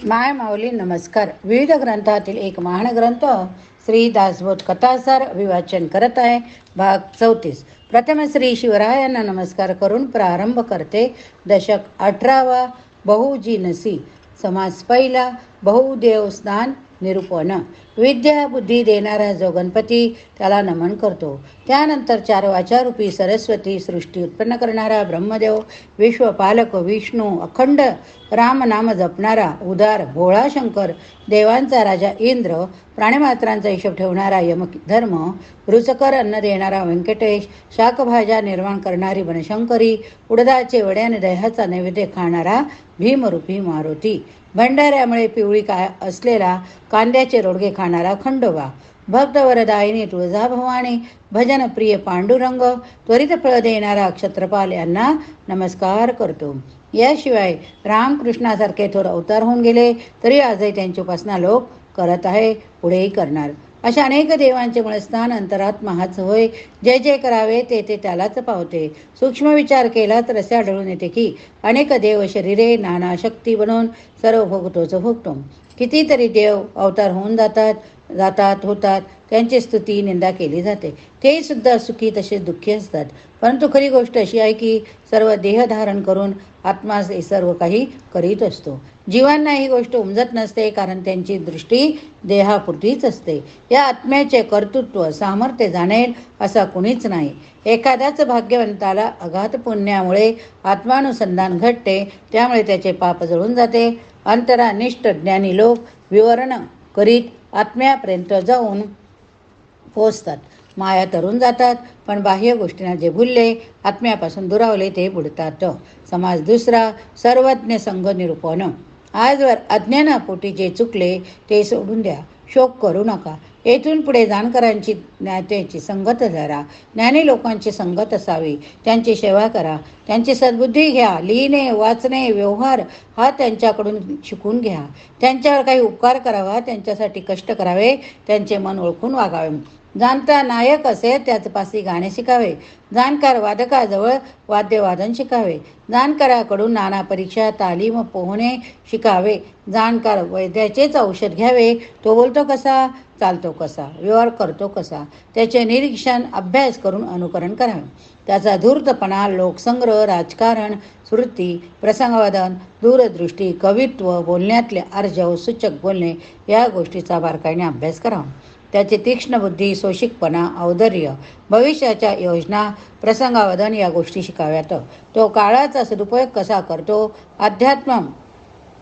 माय माऊली नमस्कार. विविध ग्रंथातील एक महान ग्रंथ श्री दासबोध कथासार अभिवाचन करत आहे. भाग 34. प्रथम श्री शिवरायांना नमस्कार करून प्रारंभ करते. दशक 18वा. बहुजीनसी. समास पहिला. बहुदेव स्नान निरूपण. विद्या बुद्धी देणारा जो गणपती त्याला नमन करतो. त्यानंतर चार वाचारूपी सरस्वती, सृष्टी उत्पन्न करणारा ब्रह्मदेव, विश्वपालक विष्णू, अखंड रामनाम जपणारा उदार भोळा शंकर, देवांचा राजा इंद्र, प्राणीमात्रांचा हिशोब ठेवणारा यमधर्म, रुचकर अन्न देणारा व्यंकटेश, शाकभाज्या निर्माण करणारी बनशंकरी, उडदाचे वड्याने दह्याचा नैवेद्य खाणारा भीमरूपी मारुती, भंडाऱ्यामुळे पिवळी काय असलेला कांद्याचे रोडगे खाणारा खंडोबा, भक्तवरदायिनी तुळजाभवानी, भजनप्रिय पांडुरंग, त्वरित फळ देणारा क्षत्रपाल यांना नमस्कार करतो. याशिवाय रामकृष्णासारखे थोर अवतार होऊन गेले तरी आजही त्यांची उपासना लोक करत आहे, पुढेही करणार. अशा अनेक देवांचे मूळस्थान अंतरात्मा हाच होय. जे जे करावे ते ते त्यालाच पावते. सूक्ष्म विचार केला तर असे आढळून येते की अनेक देव शरीरे नाना शक्ती बनवून सर्व भोगतोच भोगतो. कितीतरी देव अवतार होऊन जातात होतात, त्यांची स्तुती निंदा केली जाते. तेही सुद्धा सुखी तसेच दुःखी असतात. परंतु खरी गोष्ट अशी आहे की सर्व देह धारण करून आत्मा सर्व काही करीत असतो. जीवांना ही गोष्ट उमजत नसते, कारण त्यांची दृष्टी देहापुरतीच असते. या आत्म्याचे कर्तृत्व सामर्थ्य जाणेल असा कुणीच नाही. एखाद्याच भाग्यवंताला अगाध पुण्यामुळे आत्मानुसंधान घडते, त्यामुळे त्याचे पाप जळून जाते. अंतरानिष्ठ ज्ञानी लोक विवरण करीत आत्म्यापर्यंत जाऊन पोचतात. माया तरून जातात, पण बाह्य गोष्टींना जे भुलले, आत्म्यापासून दुरावले ते बुडतात. समाज दुसरा. सर्वज्ञ संघ निरूपण. आजवर अज्ञानापोटी जे चुकले ते सोडून द्या, शोक करू नका. येथून पुढे जाणकारांची ज्ञात्याची संगत धरा, ज्ञानी लोकांची संगत असावी, त्यांची सेवा करा, त्यांची सद्बुद्धी घ्या. लिहिणे वाचणे व्यवहार हा त्यांच्याकडून शिकून घ्या. त्यांच्यावर काही उपकार करावा, त्यांच्यासाठी कष्ट करावे, त्यांचे मन ओळखून वागावे. जाणता नायक असेल त्याचपासी गाणे शिकावे. जाणकार वादकाजवळ वाद्यवादन शिकावे. जाणकाराकडून नाना परीक्षा तालीम पोहणे शिकावे. जाणकार वैद्याचेच औषध घ्यावे. तो बोलतो कसा, चालतो कसा, व्यवहार करतो कसा, त्याचे निरीक्षण अभ्यास करून अनुकरण करावे. त्याचा धूर्तपणा, लोकसंग्रह, राजकारण, स्मृती, प्रसंगवादन, दूरदृष्टी, कवित्व, बोलण्यातले आर्जव, सूचक बोलणे या गोष्टीचा बारकाईने अभ्यास करावा. त्याची तीक्ष्ण बुद्धी, सोशिकपणा, औदार्य, भविष्याच्या योजना, प्रसंगावधान या गोष्टी शिकाव्यात. तो काळाचा सदुपयोग कसा करतो, अध्यात्म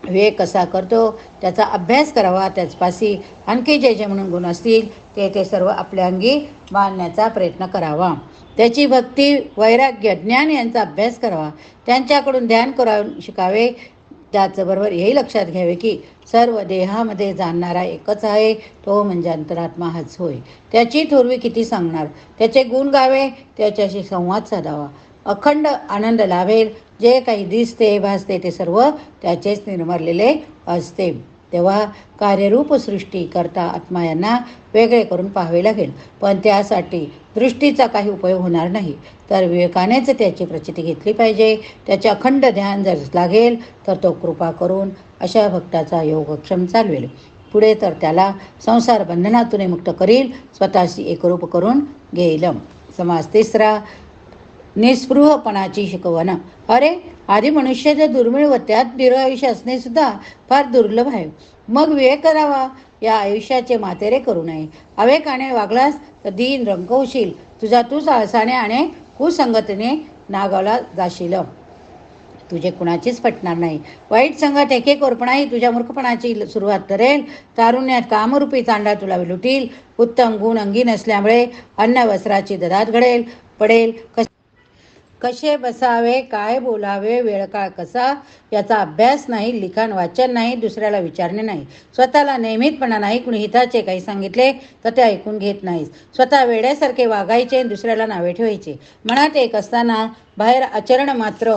विवेक कसा करतो, त्याचा अभ्यास करावा. त्याचपासी आणखी जे जे म्हणून गुण असतील ते सर्व आपल्या अंगी बांधण्याचा प्रयत्न करावा. त्याची भक्ती, वैराग्य, ज्ञान यांचा अभ्यास करावा. त्यांच्याकडून ध्यान करून शिकावे. त्याचबरोबर हेही लक्षात घ्यावे की सर्व देहामध्ये जाणणारा एकच आहे, तो म्हणजे अंतरात्मा हाच होय. त्याची थोरवी किती सांगणार, त्याचे गुण गावे, त्याच्याशी संवाद साधावा. अखंड आनंद लाभेल. जे काही दिसते भासते ते सर्व त्याचेच निर्माणलेले असते. तेव्हा कार्यरूप सृष्टी करता आत्मा यांना वेगळे करून पाहावे लागेल. पण त्यासाठी दृष्टीचा काही उपयोग होणार नाही, तर विवेकानेच त्याची प्रचिती घेतली पाहिजे. त्याचे अखंड ध्यान जर लागेल तर तो कृपा करून अशा भक्ताचा योगक्षम चालवेल. पुढे तर त्याला संसार बंधनातून मुक्त करील, स्वतःशी एकरूप करून घेईल. समास तिसरा. निस्पृहपणाची शिकवण. अरे, आधी मनुष्याचे दुर्मिळ व त्यात दीर्घ आयुष्य असणे सुद्धा फार दुर्लभ आहे. मग विवेक करावा. या आयुष्याचे मातेरे करू नये. अवेकाने वागलास तर दीन रंग होशील. तुझा तूच आळसाने आणि कुसंगतीने नागावला जाशील. तुझे कुणाचीच पटणार नाही. वाईट संगत एकेकोरपणाही तुझ्या मूर्खपणाची सुरुवात करेल. तारुण्यात कामरूपी चांडा तुला लुटील. उत्तम गुण अंगी नसल्यामुळे अन्न वस्त्राची ददात पडेल. कसे बसावे, काय बोलावे, वेळकाळ कसा याचा अभ्यास नाही, लिखाण वाचन नाही, दुसऱ्याला विचारणे नाही, स्वतःला नियमितपणा नाही. कुणी हिताचे काही सांगितले तर ते ऐकून घेत नाहीस. स्वतः वेड्यासारखे वागायचे, दुसऱ्याला नावे ठेवायचे. मनात एक असताना बाहेर आचरण मात्र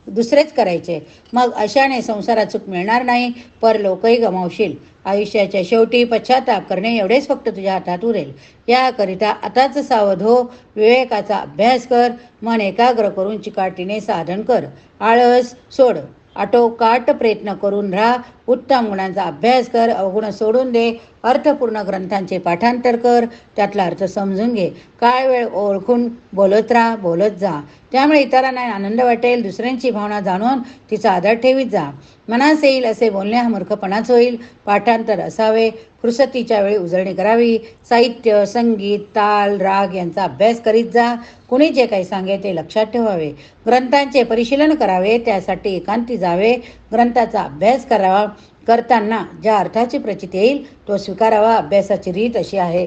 दुसरेच करायचे. मग अशाने संसारात सुख मिळणार नाही, पर लोकही गमावशील. आयुष्याच्या शेवटी पश्चाताप करणे एवढेच फक्त तुझ्या हातात उरेल. याकरिता आताच सावध हो. विवेकाचा अभ्यास कर. मन एकाग्र करून चिकाटीने साधन कर. आळस सोड. आटोकाट प्रयत्न करून राहा. उत्तम गुणांचा अभ्यास कर, अवगुण सोडून दे. अर्थपूर्ण ग्रंथांचे पाठांतर कर, त्यातला अर्थ समजून घे. काय वेळ ओळखून बोलत राहा, बोलत जा. त्यामुळे इतरांना आनंद वाटेल. दुसऱ्यांची भावना जाणून तिचा आदर ठेवीत जा. मनास येईल असे बोलणे हा मूर्खपणाच होईल. पाठांतर असावे. फुरसतीच्या वेळी उजळणी करावी. साहित्य, संगीत, ताल, राग यांचा अभ्यास करीत जा. कुणी जे काही सांगे ते लक्षात ठेवावे. ग्रंथांचे परिशीलन करावे. त्यासाठी एकांती जावे. ग्रंथाचा अभ्यास करावा. करताना ज्या अर्थाची प्रचिती येईल तो स्वीकारावा. अभ्यासाची रीत अशी आहे.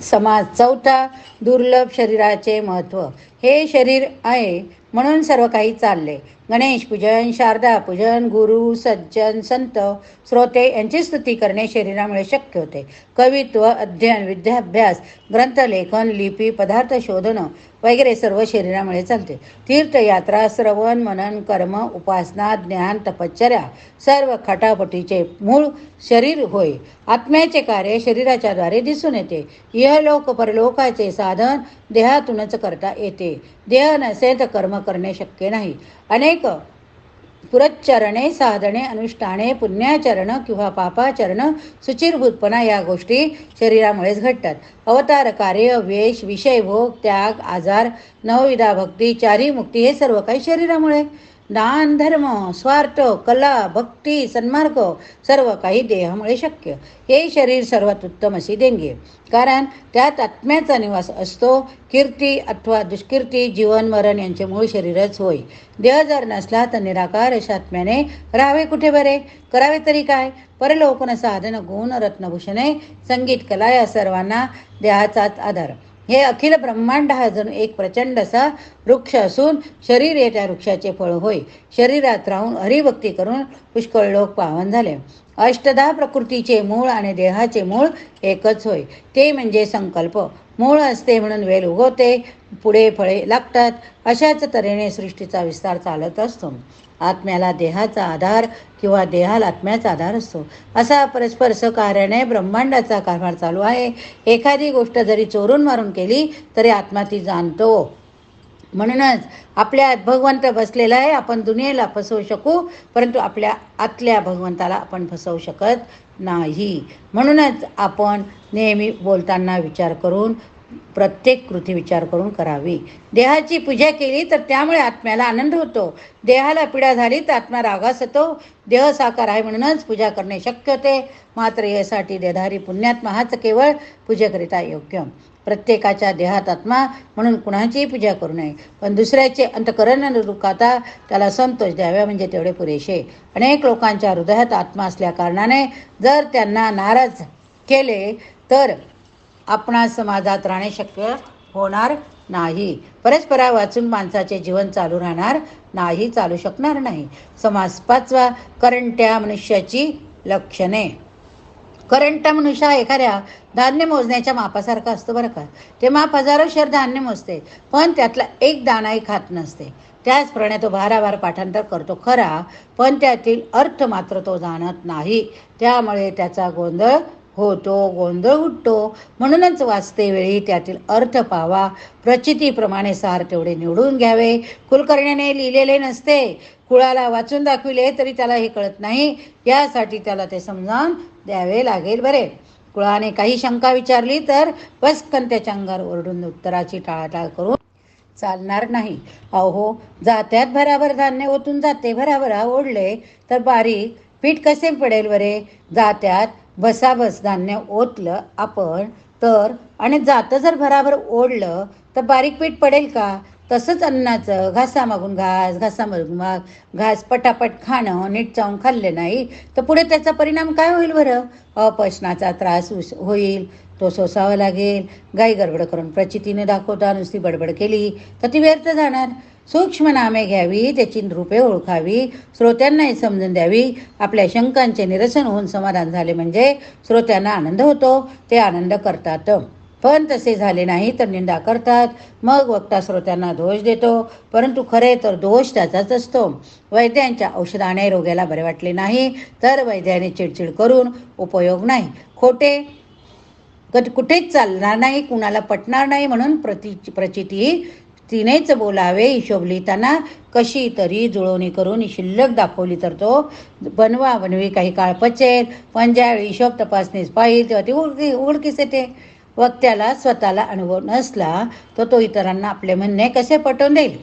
समाज चौथा, दुर्लभ शरीराचे महत्त्व. हे शरीर आहे म्हणून सर्व काही चालले. गणेश पूजन, शारदा पूजन, गुरु, सज्जन, संत, श्रोते यांची स्तुती करणे शरीरामुळे शक्य होते. कवित्व, अध्ययन, विद्याभ्यास, ग्रंथलेखन, लिपी, पदार्थ शोधणं वगैरे सर्व शरीरामुळे चालते. तीर्थयात्रा, श्रवण, मनन, कर्म, उपासना, ज्ञान, तपश्चर्या सर्व खटापटीचे मूळ शरीर होय. आत्म्याचे कार्य शरीराच्या द्वारे दिसून येते. इहलोक परलोकाचे साधन देहातूनच करता येते. देह नसेल तर कर्म करणे शक्य नाही. अनेक पुरच्चरणे, साधने, अनुष्ठाने, पुण्याचरण किंवा पापाचरण, सुचिरभूतपणा या गोष्टी शरीरामुळेच घडतात. अवतार कार्य, वेश, विषयभोग, त्याग, आजार, नवविधा भक्ती, चारी मुक्ती हे सर्व काही शरीरामुळे. दान, धर्म, स्वार्थ, कला, भक्ती, सन्मार्ग सर्व काही देहामुळे शक्य. हे शरीर सर्वात उत्तम अशी देणगी आहे. कारण त्यात आत्म्याचा निवास असतो. कीर्ती अथवा दुष्कीर्ती, जीवन मरण यांचे मूळ शरीरच होय. देह जर नसला तर निराकार अशा आत्म्याने राहावे कुठे बरे? करावे तरी काय? परलोकन, साधन, गुण, रत्नभूषणे, संगीत, कला या सर्वांना देहाचाच आधार. हे अखिल ब्रह्मांड हा जणू एक प्रचंड असा वृक्ष असून शरीर हे त्या वृक्षाचे फळ होय. शरीरात राहून हरिभक्ती करून पुष्कळ लोक पावन झाले. अष्टधा प्रकृतीचे मूळ आणि देहाचे मूळ एकच होय. ते म्हणजे संकल्प. मूळ असते म्हणून वेल उगवते, पुढे फळे लागतात. अशाच तऱ्हेने सृष्टीचा विस्तार चालत असतो. आत्म्याला देहाचा आधार किंवा देहाला आत्म्याचा आधार असतो. असा परस्पर सहकार्याने ब्रह्मांडाचा कारभार चालू आहे. एखादी गोष्ट जरी चोरून मारून केली तरी आत्मा ती जाणतो. म्हणूनच आपल्या भगवंत बसलेला आहे. आपण दुनियेला फसवू शकू परंतु आपल्या आतल्या भगवंताला आपण फसवू शकत नाही. म्हणूनच आपण नेहमी बोलताना विचार करून, प्रत्येक कृती विचार करून करावी. देहाची पूजा केली तर त्यामुळे आत्म्याला आनंद होतो. देहाला पीडा झाली तर आत्मा रागास येतो. देह साकार आहे म्हणूनच पूजा करणे शक्य होते. मात्र यासाठी देहधारी पुण्यात्मा हाच केवळ पूजेकरिता योग्य. प्रत्येकाच्या देहात आत्मा म्हणून कुणाचीही पूजा करू नये, पण दुसऱ्याचे अंतकरण न दुखाता त्याला संतोष द्यावा म्हणजे तेवढे पुरेसे. अनेक लोकांच्या हृदयात आत्मा असल्या कारणाने जर त्यांना नाराज केले तर आपणा समाजात राहणे शक्य होणार नाही. परस्परा वाचून माणसाचे जीवन चालू राहणार नाही, चालू शकणार नाही. समास पाचवा, करंट्या मनुष्याची लक्षणे. करंटा मनुष्य हा एखाद्या धान्य मोजण्याच्या मापासारखा असतो बरं का. ते माप हजारो शेर धान्य मोजते पण त्यातला एक दाणाही खात नसते. त्याचप्रमाणे तो भाराभार पाठांतर करतो खरा, पण त्यातील अर्थ मात्र तो जाणत नाही. त्यामुळे त्याचा गोंधळ उठतो. म्हणूनच वाचते वेळी त्यातील अर्थ पावा. प्रचितीप्रमाणे सार तेवढे निवडून घ्यावे. कुलकर्ण्याने लिहिलेले नसते. कुळाला वाचून दाखविले तरी त्याला हे कळत नाही. यासाठी त्याला ते समजावून द्यावे लागेल बरे. कुळाने काही शंका विचारली तर पस्कन त्याच्या अंगावर ओरडून उत्तराची टाळाटाळ करून चालणार नाही. अहो, जात्यात भराभर धान्य ओतून जाते. भराभरा ओढले तर बारीक पीठ कसे पडेल बरे? जात्यात बसाबस धान्य ओतलं आपण तर आणि जातं जर भराभर ओढलं तर बारीक पीठ पडेल का? तसंच अन्नाचं घासामागून घासामागून घास पटापट खाणं, नीट चावून खाल्ले नाही तर पुढे त्याचा परिणाम काय होईल बरं? अपचनाचा त्रास होईल. तो सोसावा लागेल. गाई गडबड करून प्रचितीने दाखवता नुसती बडबड केली तर ती व्यर्थ जाणार. सूक्ष्म नामे घ्यावी, त्याची रूपे ओळखावी, श्रोत्यांनाही समजून द्यावी. आपल्या शंकांचे निरसन होऊन समाधान झाले म्हणजे श्रोत्यांना आनंद होतो. ते आनंद करतात. पण तसे झाले नाही तर निंदा करतात. मग वक्ता श्रोत्यांना दोष देतो, परंतु खरे तर दोष त्याचाच असतो. वैद्यांच्या औषधाने रोग्याला बरे वाटले नाही तर वैद्याने चिडचिड करून उपयोग नाही. खोटे कुठेच चालणार नाही, कुणाला पटणार नाही म्हणून प्रचिती तिनेच बोलावे हिशोबलिताना, कशी तरी जुळवणी करून शिल्लक दाखवली तर तो बनवा बनवी काही काळ पचेल, पण ज्यावेळी हिशोब तपासणीस पाहिजे तेव्हा ती उघडकीस येते. वक्त्याला स्वतःला अनुभव नसला तर तो इतरांना आपले म्हणणे कसे पटवून देईल.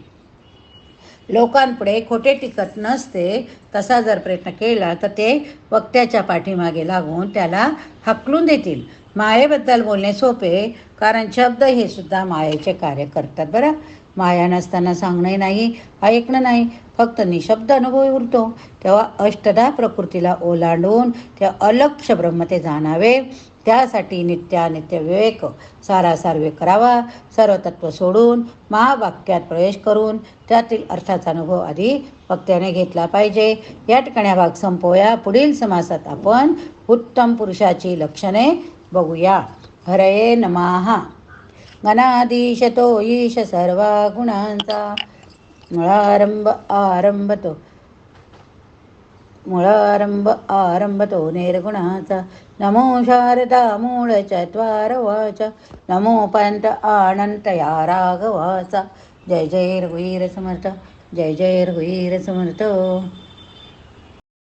लोकांपुढे खोटे टिकत नसते, तसा जर प्रयत्न केला तर ते वक्त्याच्या पाठीमागे लागून त्याला हाकलून देतील. मायेबद्दल बोलणे सोपे, कारण शब्द हे सुद्धा मायेचे कार्य करतात बरं. माया नसताना सांगणे नाही, ऐकणं नाही, फक्त निशब्द अनुभव उरतो. तेव्हा अष्टधा प्रकृतीला ओलांडून त्या अलक्ष ब्रह्म ते जाणावे. त्यासाठी नित्यानित्य विवेक सारासार विवेक करावा. सर्व तत्व सोडून महावाक्यात प्रवेश करून त्यातील अर्थाचा अनुभव आधी वक्त्याने घेतला पाहिजे. या ठिकाणी भाग संपवूया. पुढील समासात आपण उत्तम पुरुषाची लक्षणे बघूया. हरये नमः. गणाधीश तो ईश सर्वा गुणांचा, मुळारंभ आरंभतो निर्गुणाचा. नमो शारदा मूळ चत्वार वाचा, नमो पंत अनंत या राघवाचा. जय जय रघुवीर समर्थ, जय जय रघुवीर समर्थ.